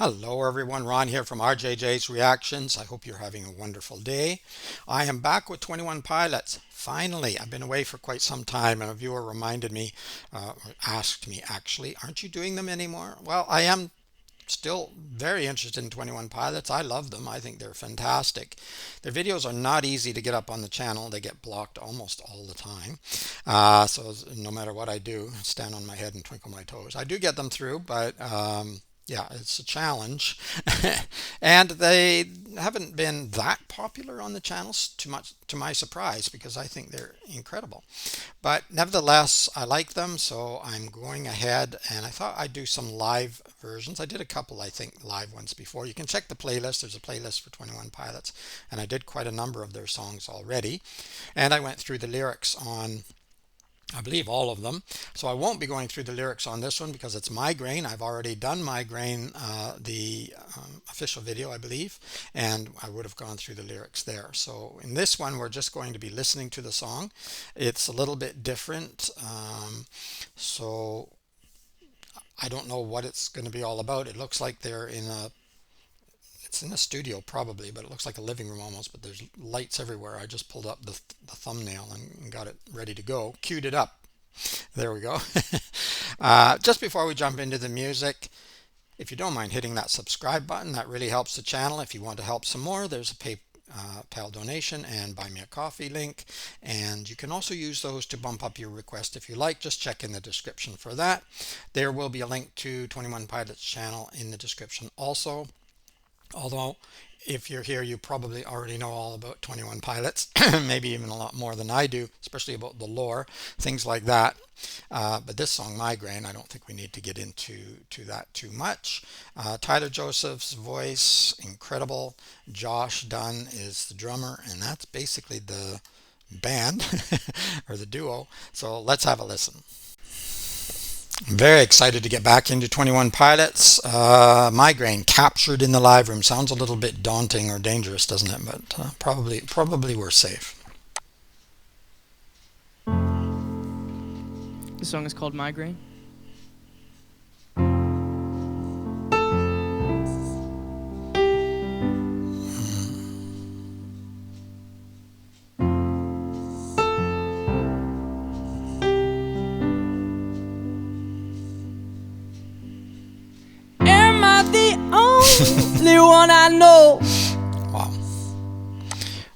Hello everyone, Ron here from RJJ's Reactions. I hope you're having a wonderful day. I am back with 21 Pilots. Finally, I've been away for quite some time and a viewer reminded me, or asked me actually, aren't you doing them anymore? Well, I am still very interested in 21 Pilots. I love them. I think they're fantastic. Their videos are not easy to get up on the channel. They get blocked almost all the time. So no matter what I do, stand on my head and twinkle my toes. I do get them through, but yeah, it's a challenge. And they haven't been that popular on the channels too much to my surprise because I think they're incredible. But nevertheless, I like them, so I'm going ahead and I thought I'd do some live versions. I did a couple, I think, live ones before. You can check the playlist. There's a playlist for 21 Pilots, and I did quite a number of their songs already. And I went through the lyrics on I believe all of them. So I won't be going through the lyrics on this one because it's Migraine. I've already done Migraine, the official video, I believe, and I would have gone through the lyrics there. So in this one, we're just going to be listening to the song. It's a little bit different. So I don't know what it's going to be all about. It looks like they're in a it's in a studio probably, but it looks like a living room almost, but there's lights everywhere. I just pulled up the thumbnail and got it ready to go, queued it up. There we go. Just before we jump into the music, if you don't mind hitting that subscribe button, that really helps the channel. If you want to help some more, there's a PayPal donation and buy me a coffee link, and you can also use those to bump up your request if you like. Just check in the description for that. There will be a link to 21 Pilots channel in the description also. Although, if you're here, you probably already know all about 21 Pilots, maybe even a lot more than I do, especially about the lore, things like that. But this song, Migraine, I don't think we need to get into that too much. Tyler Joseph's voice, incredible. Josh Dunn is the drummer, and that's basically the band or the duo. So let's have a listen. I'm very excited to get back into 21 Pilots. Migraine, captured in the live room. Sounds a little bit daunting or dangerous, doesn't it? But probably we're safe. The song is called Migraine. Only one I know. Wow.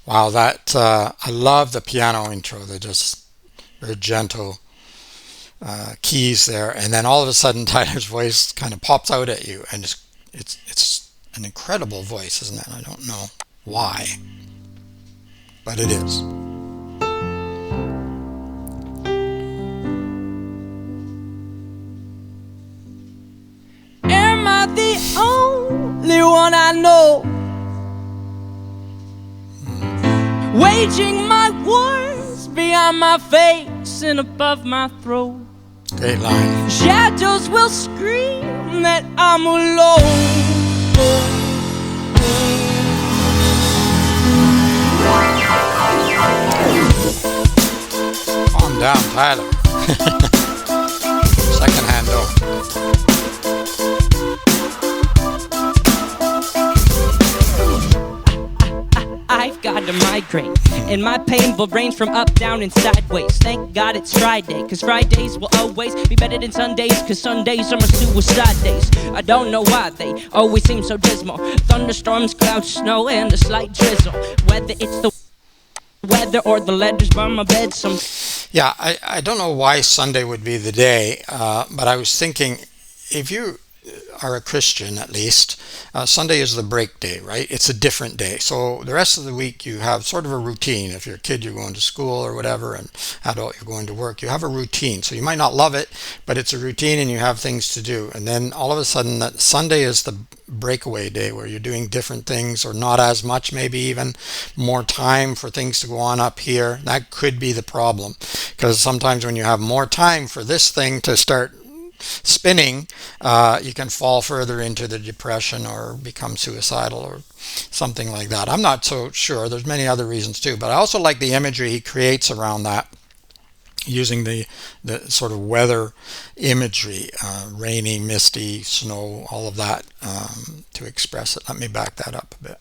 Wow, that I love the piano intro. They're just very gentle keys there, and then all of a sudden Tyler's voice kind of pops out at you, and it's an incredible voice, isn't it? I don't know why, but it is. Am I the only one I know? Waging my wars beyond my face and above my throat. Great line. Shadows will scream that I'm alone. Calm down, Tyler. Second hand though. I've got a migraine, and my pain will range from up, down, and sideways. Thank God it's Friday, cause Fridays will always be better than Sundays, cause Sundays are my suicide days. I don't know why they always seem so dismal. Thunderstorms, clouds, snow, and a slight drizzle. Whether it's the weather or the letters by my bed, Yeah, I don't know why Sunday would be the day, but I was thinking, if you are a Christian at least, Sunday is the break day, right? It's a different day. So the rest of the week you have sort of a routine. If you're a kid, you're going to school or whatever, and adult, you're going to work. You have a routine. So you might not love it, but it's a routine and you have things to do. And then all of a sudden that Sunday is the breakaway day where you're doing different things, or not as much, maybe even more time for things to go on up here. That could be the problem, because sometimes when you have more time for this thing to start spinning, you can fall further into the depression or become suicidal or something like that. I'm not so sure. There's many other reasons too, but I also like the imagery he creates around that. using the sort of weather imagery, rainy, misty, snow, all of that, to express it. Let me back that up a bit.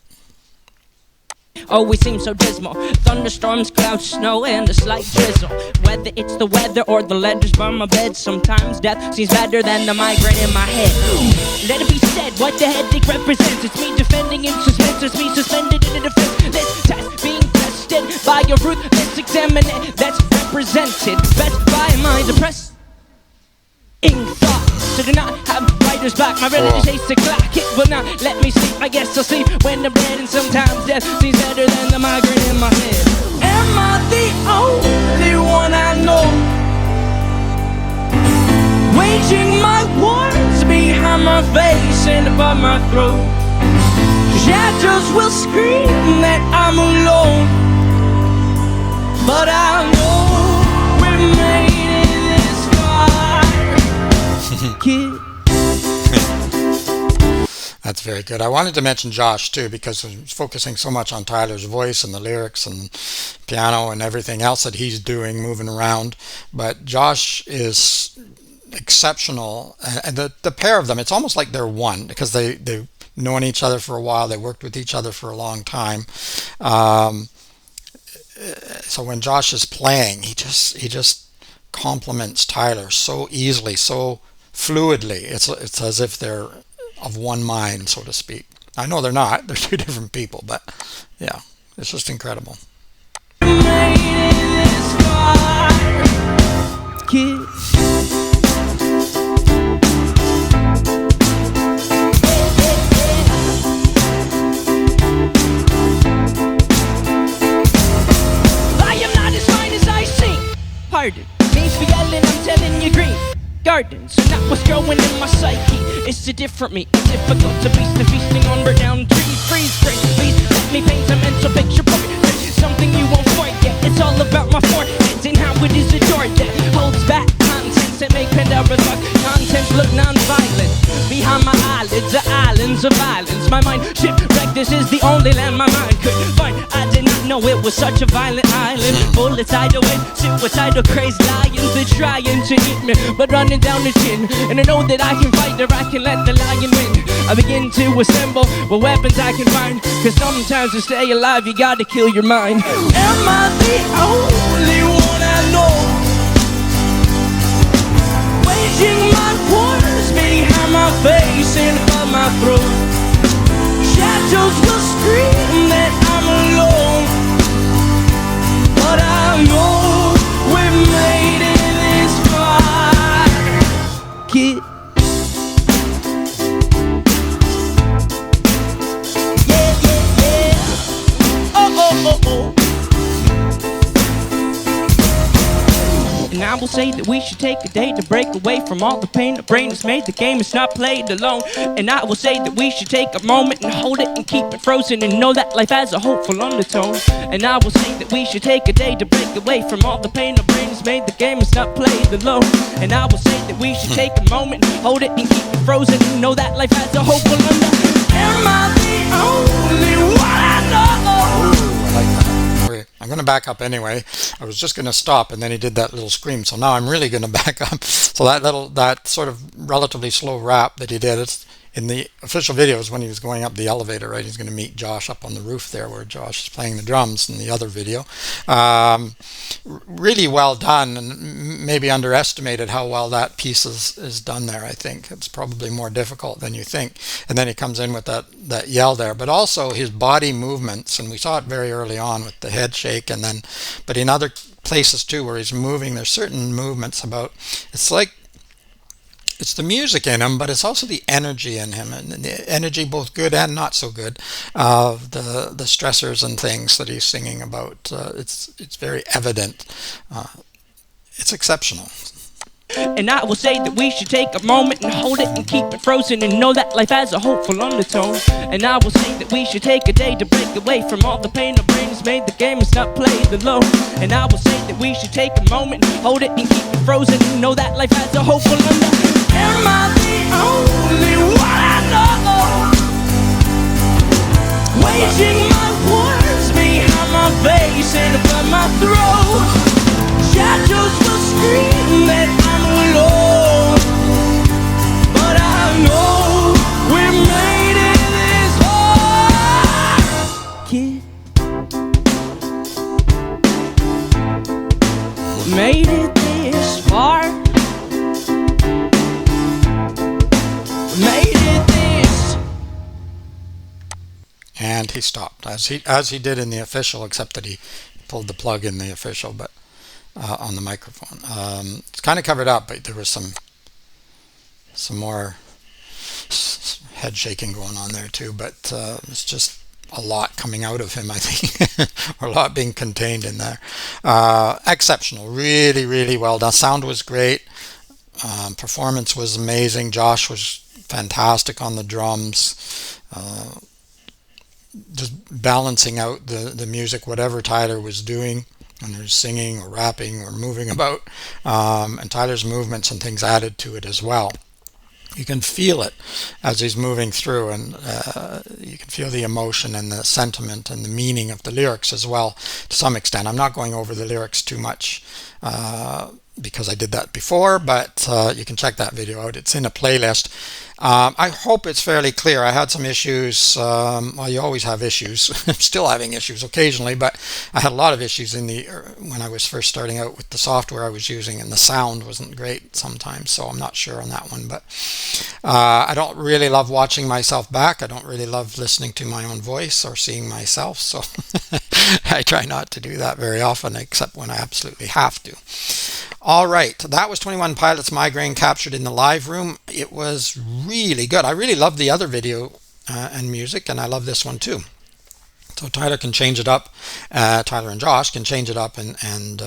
Always seems so dismal. Thunderstorms, clouds, snow, and a slight drizzle. Whether it's the weather or the letters by my bed, sometimes death seems better than the migraine in my head. Let it be said what the headache represents. It's me defending in suspense. It's me suspended in a defenseless test, being tested by a ruthless examiner that's represented best by my depressing thoughts. So do not have writer's block. My relative says the clock, it will not let me sleep. I guess I'll sleep when I'm dead, and sometimes death seems better than the migraine in my head. Am I the only one I know, waging my wars behind my face and above my throat? Shadows will scream that I'm alone, but I know we made it this far. Kid. That's very good. I wanted to mention Josh too, because I was focusing so much on Tyler's voice and the lyrics and piano and everything else that he's doing, moving around. But Josh is exceptional, and the pair of them, it's almost like they're one, because they've known each other for a while. They worked with each other for a long time. So when Josh is playing, he just complements Tyler so easily, so fluidly. It's as if they're of one mind, so to speak. I know they're not. They're two different people, but yeah, it's just incredible. Pardon, means for yelling, I'm telling you green gardens are not what's growing in my psyche. It's a different me, it's difficult to beast the feasting on burnt down trees. Freeze, break, please let me paint a mental picture for you. Something you won't forget. It's all about my forehead and how it is adored that holds back contents that make Pandora thought contents look non-violent. Behind my eyelids are islands of violence. My mind shipwrecked, this is the only land my mind could find. I did not know it was such a violent island. Bullets-idle and suicidal crazed lions. They're trying to eat me, but running down the chin. And I know that I can fight, or I can let the lion win. I begin to assemble what weapons I can find, cause sometimes to stay alive you gotta kill your mind. Am I the only one I know, waging my wars behind my face and above my throat? Shadows will scream that I'm alone, but I know we made it this far, kid. Yeah, yeah, yeah. Oh, oh, oh, oh. And I will say that we should take a day to break away from all the pain the brain has made. The game is not played alone. And I will say that we should take a moment and hold it and keep it frozen and know that life has a hopeful undertone. And I will say that we should take a day to break away from all the pain the brain has made. The game is not played alone. And I will say that we should take a moment and hold it and keep it frozen and know that life has a hopeful undertone. Am I the only one I know? I like that. I'm going to back up anyway. I was just going to stop, and then he did that little scream, so now I'm really going to back up. So that sort of relatively slow rap that he did, it's in the official videos when he was going up the elevator, right? He's going to meet Josh up on the roof there where Josh is playing the drums in the other video. Really well done, and maybe underestimated how well that piece is done there. I think it's probably more difficult than you think. And then he comes in with that yell there, but also his body movements, and we saw it very early on with the head shake, and then but in other places too where he's moving, there's certain movements about, it's like it's the music in him, but it's also the energy in him, and the energy both good and not so good of the stressors and things that he's singing about. It's very evident. It's exceptional. And I will say that we should take a moment and hold it and keep it frozen and know that life has a hopeful undertone. And I will say that we should take a day to break away from all the pain the brain has made. The game is not played alone. And I will say that we should take a moment and hold it and keep it frozen and know that life has a hopeful undertone. Am I the only one I know, waging my wars behind my face and above my throat? Shadows will that I'm alone, but I know we made it this far. Kid, we made it this far. We made it this. And he stopped as he did in the official, except that he pulled the plug in the official, but on the microphone. It's kind of covered up, but there was some more head shaking going on there too. But it's just a lot coming out of him, I think, or a lot being contained in there. Exceptional, really, really well done. Sound was great. Performance was amazing. Josh was fantastic on the drums. Just balancing out the music, whatever Tyler was doing, when he was singing or rapping or moving about, and Tyler's movements and things added to it as well. You can feel it as he's moving through, and you can feel the emotion and the sentiment and the meaning of the lyrics as well to some extent. I'm not going over the lyrics too much because I did that before, but you can check that video out. It's in a playlist. I hope it's fairly clear. I had some issues. Well, you always have issues. I'm still having issues occasionally, but I had a lot of issues when I was first starting out with the software I was using, and the sound wasn't great sometimes, so I'm not sure on that one. But I don't really love watching myself back. I don't really love listening to my own voice or seeing myself, so I try not to do that very often, except when I absolutely have to. All right, that was 21 Pilots Migraine captured in the live room. It was really good. I really love the other video and music, and I love this one too. So Tyler can change it up. Tyler and Josh can change it up and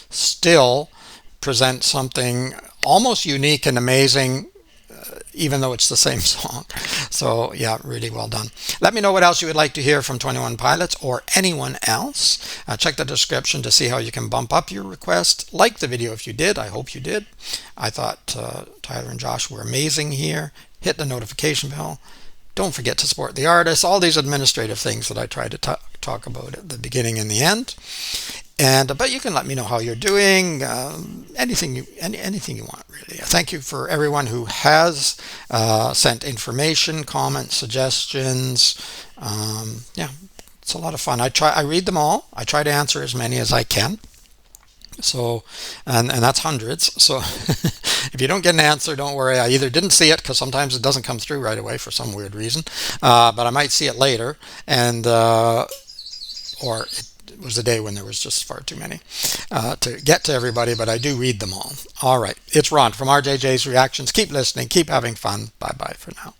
still present something almost unique and amazing, even though it's the same song. So yeah, really well done. Let me know what else you would like to hear from 21 Pilots or anyone else. Check the description to see how you can bump up your request. Like the video if you did. I hope you did. I thought Tyler and Josh were amazing here. Hit the notification bell. Don't forget to support the artists. All these administrative things that I try to talk about at the beginning and the end. But you can let me know how you're doing, anything you want, really. Thank you for everyone who has sent information, comments, suggestions. Yeah, it's a lot of fun. I read them all. I try to answer as many as I can. So, and that's hundreds. So if you don't get an answer, don't worry. I either didn't see it because sometimes it doesn't come through right away for some weird reason, but I might see it later, and or it was a day when there was just far too many to get to everybody, but I do read them all. All right. It's Ron from RJJ's Reactions. Keep listening. Keep having fun. Bye-bye for now.